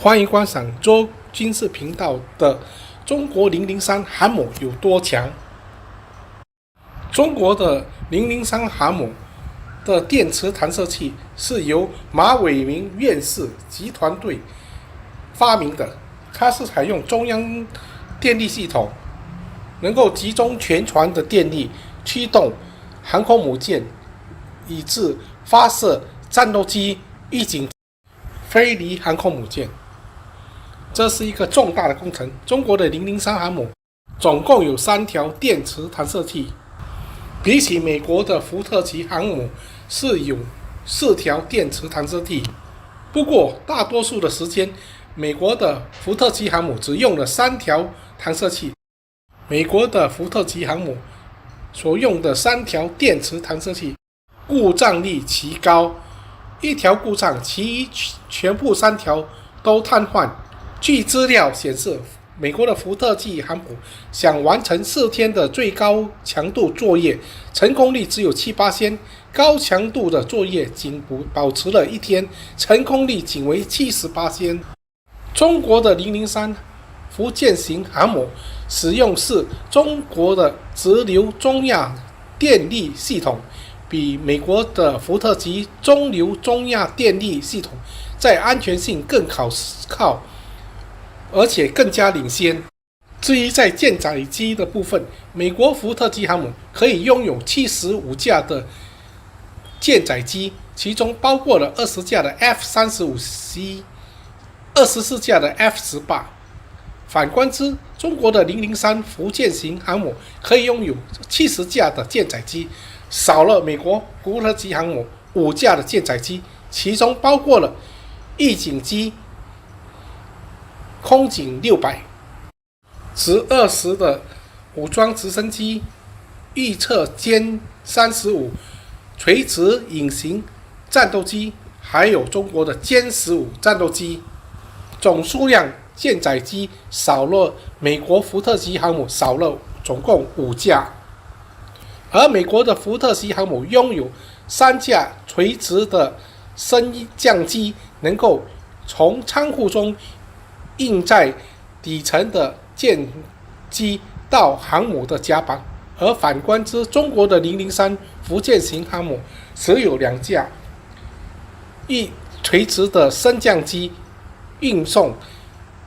欢迎观赏周军事频道的中国003航母有多强。中国的003航母的电磁弹射器是由马伟明院士及团队发明的，它是采用中央电力系统，能够集中全船的电力驱动航空母舰，以致发射战斗机、预警飞离航空母舰。这是一个重大的工程。中国的003航母总共有3条电磁弹射器，比起美国的福特级航母是有4条电磁弹射器。不过大多数的时间，美国的福特级航母只用了3条弹射器。美国的福特级航母所用的3条电磁弹射器故障率奇高，一条故障，其余全部3条都瘫痪。据资料显示，美国的福特级航母想完成4天的最高强度作业，成功率只有7%，高强度的作业仅保持了1天，成功率仅为70%。中国的003福建型航母使用是中国的直流中亚电力系统，比美国的福特级中流中亚电力系统在安全性更可靠，而且更加领先。至于在舰载机的部分，美国福特级航母可以拥有75架的舰载机，其中包括了20架的 F-35C、24架的 F-18。反观之，中国的003福建型航母可以拥有70架的舰载机，少了美国福特级航母5架的舰载机，其中包括了预警机空警600、直20的武装直升机、预测歼35、垂直隐形战斗机，还有中国的歼15战斗机。总数量舰载机少了美国福特级航母少了总共5架，而美国的福特级航母拥有3架垂直的升降机，能够从舱库中印在底层的舰机到航母的甲板。而反观之，中国的003福建型航母只有2架垂直的升降机，运送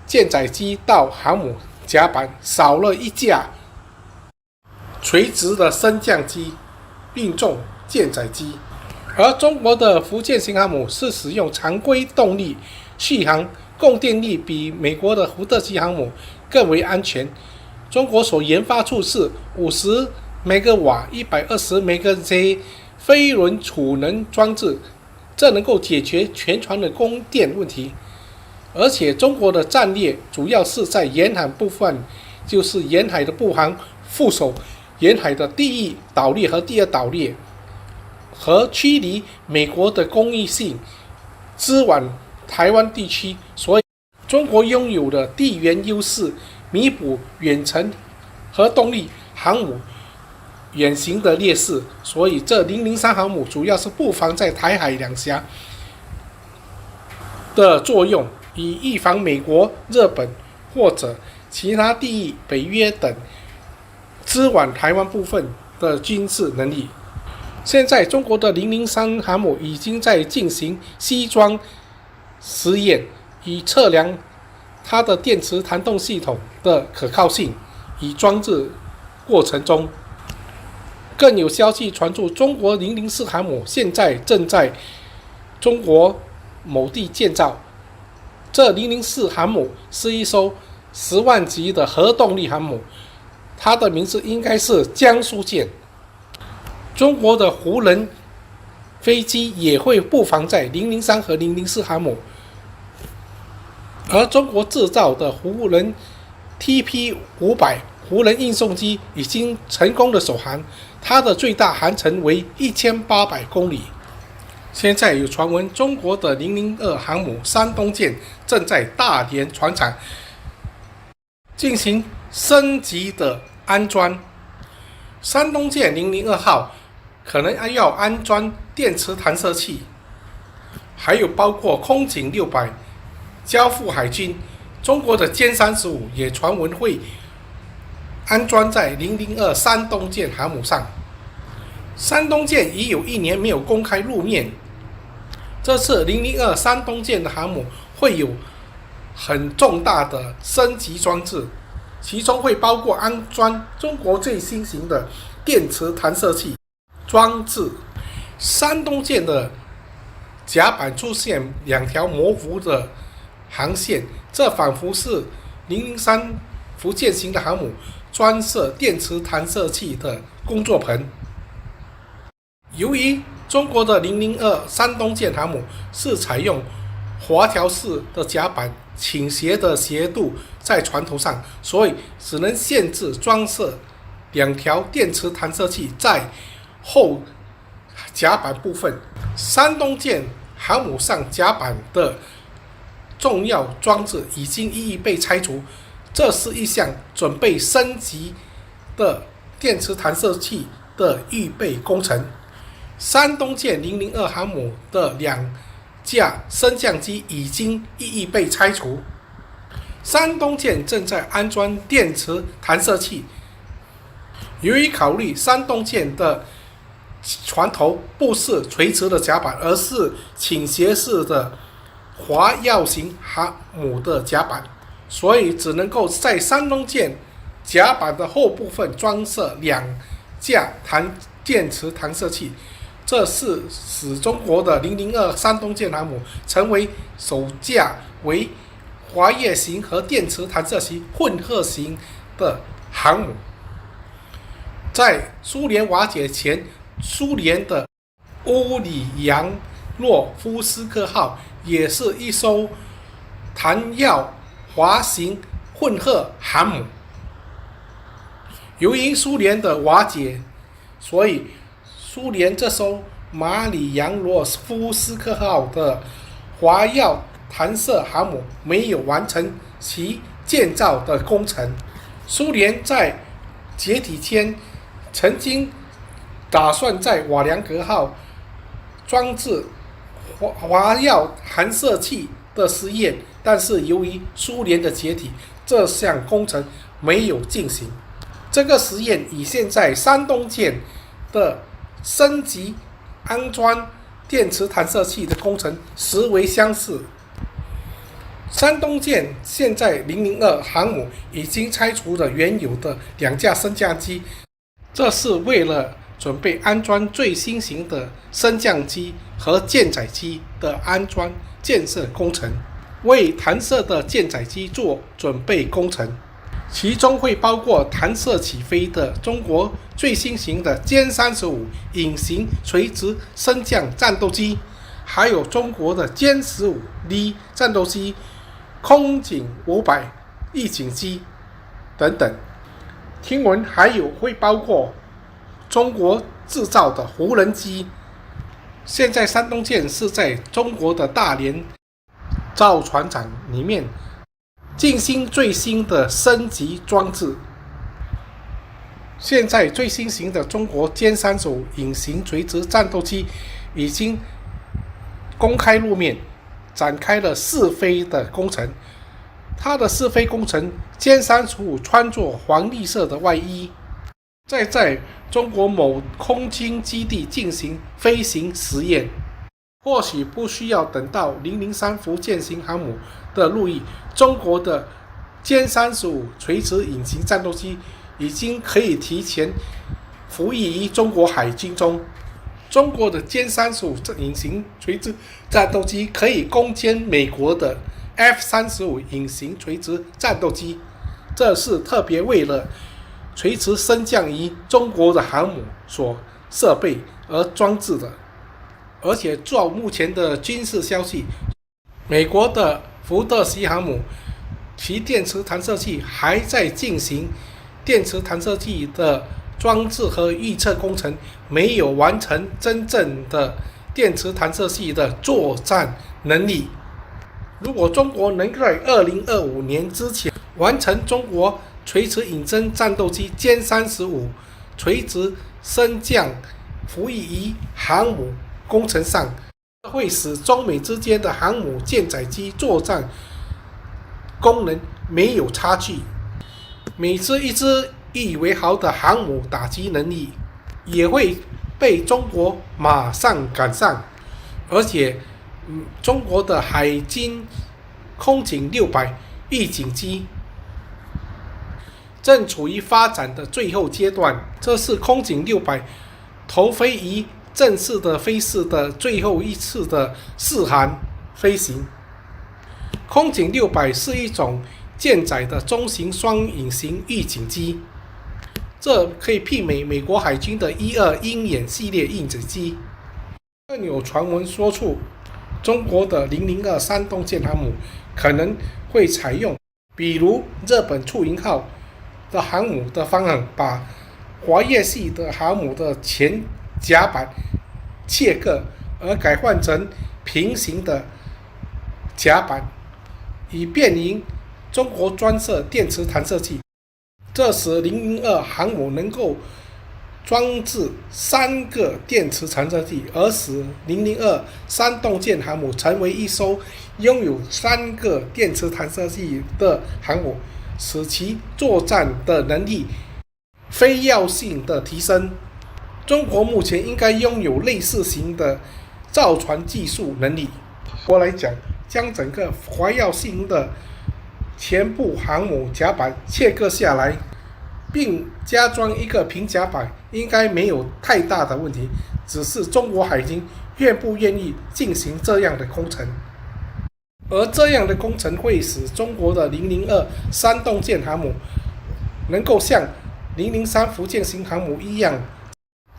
舰载机到航母甲板，少了1架垂直的升降机运送舰载机。而中国的福建型航母是使用常规动力续航，供电力比美国的福特级航母更为安全。中国所研发出是50 MW、120 MZ 飞轮储能装置，这能够解决全船的供电问题。而且中国的战略主要是在沿海部分，就是沿海的护航，副守沿海的第一岛链和第二岛链，和驱离美国的攻击性支援台湾地区。所以中国拥有的地缘优势，弥补远程核动力航母远行的劣势。所以这003航母主要是布防在台海两峡的作用，以预防美国、日本或者其他地域北约等支援台湾部分的军事能力。现在中国的003航母已经在进行西装实验，以测量它的电磁弹动系统的可靠性。以装置过程中，更有消息传出，中国004航母现在正在中国某地建造。这004航母是一艘10万级的核动力航母，它的名字应该是江苏舰。中国的湖人飞机也会布防在003和004航母，而中国制造的湖人 TP500 湖人运送机已经成功的首航，它的最大航程为1800公里。现在有传闻，中国的002航母山东舰正在大连船厂进行升级的安装。山东舰002号可能要安装电磁弹射器，还有包括空警600、交付海军。中国的歼35也传闻会安装在002山东舰航母上。山东舰已有1年没有公开露面，这次002山东舰的航母会有很重大的升级装置，其中会包括安装中国最新型的电磁弹射器装置。山东舰的甲板出现2条模糊的航线，这仿佛是003福建型的航母装设电磁弹射器的工作棚。由于中国的002山东舰航母是采用滑条式的甲板倾斜的斜度在船头上，所以只能限制装设2条电磁弹射器在后甲板部分。山东舰航母上甲板的重要装置已经一一被拆除，这是一项准备升级的电磁弹射器的预备工程。山东舰002航母的2架升降机已经一一被拆除。山东舰正在安装电磁弹射器。由于考虑山东舰的船头不是垂直的甲板，而是倾斜式的滑跃型航母的甲板，所以只能够在山东舰甲板的后部分装设2架电磁弹射器。这是使中国的002山东舰航母成为首架为滑跃型和电磁弹射型混合型的航母。在苏联瓦解前，苏联的乌里扬诺夫斯克号也是一艘弹药滑型混合航母。由于苏联的瓦解，所以苏联这艘马里扬诺夫斯克号的滑跃弹射航母没有完成其建造的工程。苏联在解体前曾经打算在瓦良格号装置滑跃弹射器的实验，但是由于苏联的解体，这项工程没有进行。这个实验与现在山东舰的升级安装电磁弹射器的工程实为相似。山东舰现在002航母已经拆除了原有的2架升降机，这是为了准备安装最新型的升降机和舰载机的安装建设工程，为弹射的舰载机做准备工程。其中会包括弹射起飞的中国最新型的歼35隐形垂直升降战斗机，还有中国的歼15D 战斗机、空警500翼警机等等。听闻还有会包括中国制造的无人机。现在山东舰是在中国的大连造船厂里面进行最新的升级装置。现在最新型的中国歼35隐形垂直战斗机已经公开露面，展开了试飞的工程。它的试飞工程，歼35穿着黄绿色的外衣，在中国某空军基地进行飞行实验。或许不需要等到003福建型航母的入役，中国的歼35垂直隐形战斗机已经可以提前服役于中国海军中。中国的歼35隐形垂直战斗机可以攻坚美国的 F-35隐形垂直战斗机，这是特别为了垂直升降于中国的航母所设备而装置的。而且照目前的军事消息，美国的福特级航母其电磁弹射器还在进行电磁弹射器的装置和预测工程，没有完成真正的电磁弹射器的作战能力。如果中国能在2025年之前完成中国垂直隐身战斗机歼35垂直升降服役于航母工程上，会使中美之间的航母舰载机作战功能没有差距。每支一支引以为豪的航母打击能力，也会被中国马上赶上。而且，中国的海军空警600预警机正处于发展的最后阶段，这是空警600投飞于正式的飞试的最后一次的试航飞行。空警600是一种舰载的中型双引擎预警机，这可以媲美美国海军的12鹰眼系列预警机。更有传闻说出，中国的002山东舰航母可能会采用比如日本出云号的航母的方案，把滑跃系的航母的前甲板切割，而改换成平行的甲板，以便于中国专设电磁弹射器。这时002航母能够装置3个电磁弹射器，而使002山东舰航母成为一艘拥有3个电磁弹射器的航母，使其作战的能力非要性的提升。中国目前应该拥有类似型的造船技术能力。我来讲，将整个滑跃性的前部航母甲板切割下来，并加装一个平甲板，应该没有太大的问题，只是中国海军愿不愿意进行这样的工程。而这样的工程会使中国的002山东舰航母能够像003福建型航母一样，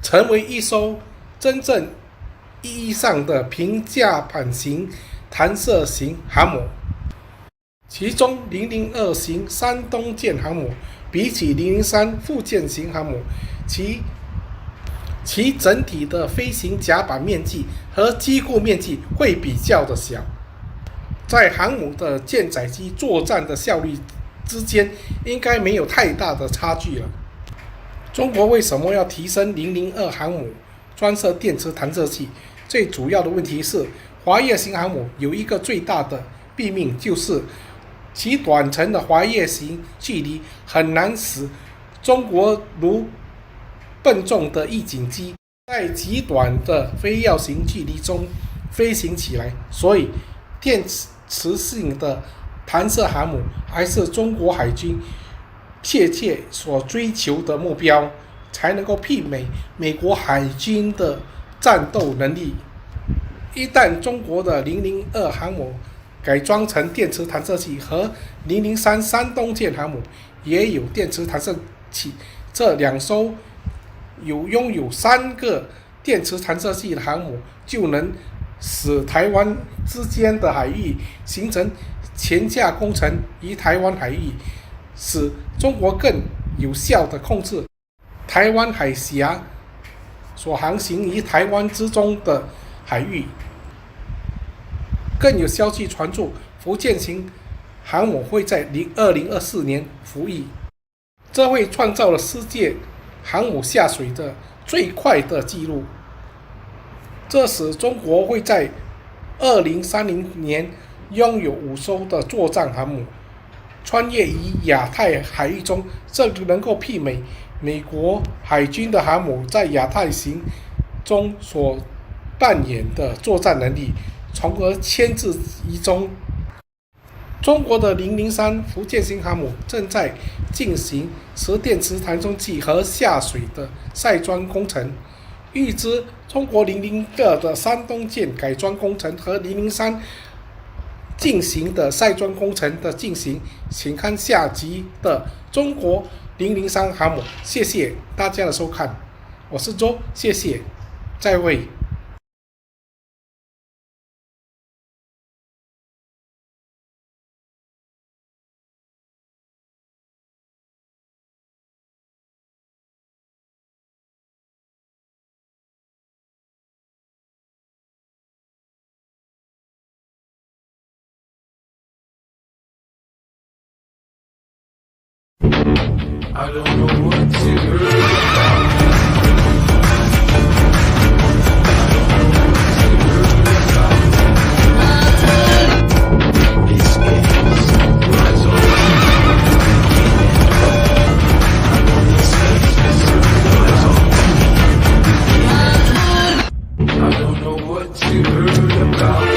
成为一艘真正意义上的平甲板型弹射型航母。其中002型山东舰航母比起003福建型航母，其整体的飞行甲板面积和机构面积会比较的小，在航母的舰载机作战的效率之间应该没有太大的差距了。中国为什么要提升002航母专设电磁弹射器？最主要的问题是，滑跃型航母有一个最大的弊病，就是其短程的滑跃型距离很难使中国如笨重的预警机在极短的飞跃型距离中飞行起来，所以电磁性的弹射航母还是中国海军切切所追求的目标，才能够媲美美国海军的战斗能力。一旦中国的002航母改装成电磁弹射器，和003山东舰航母也有电磁弹射器，这2艘拥有3个电磁弹射器的航母，就能使台湾之间的海域形成前架工程于台湾海域，使中国更有效地控制台湾海峡所航行于台湾之中的海域。更有消息传出，福建型航母会在2024年服役，这会创造了世界航母下水的最快的纪录。这使中国会在2030年拥有5艘的作战航母，穿越于亚太海域中，这能够媲美美国海军的航母在亚太行中所扮演的作战能力，从而牵制于中。中国的003福建型航母正在进行磁电磁弹射器和下水的晒装工程。预知中国002的山东舰改装工程和003进行的晒装工程的进行，请看下集的中国003航母。谢谢大家的收看，我是周，谢谢，再会。I don't know what to This is about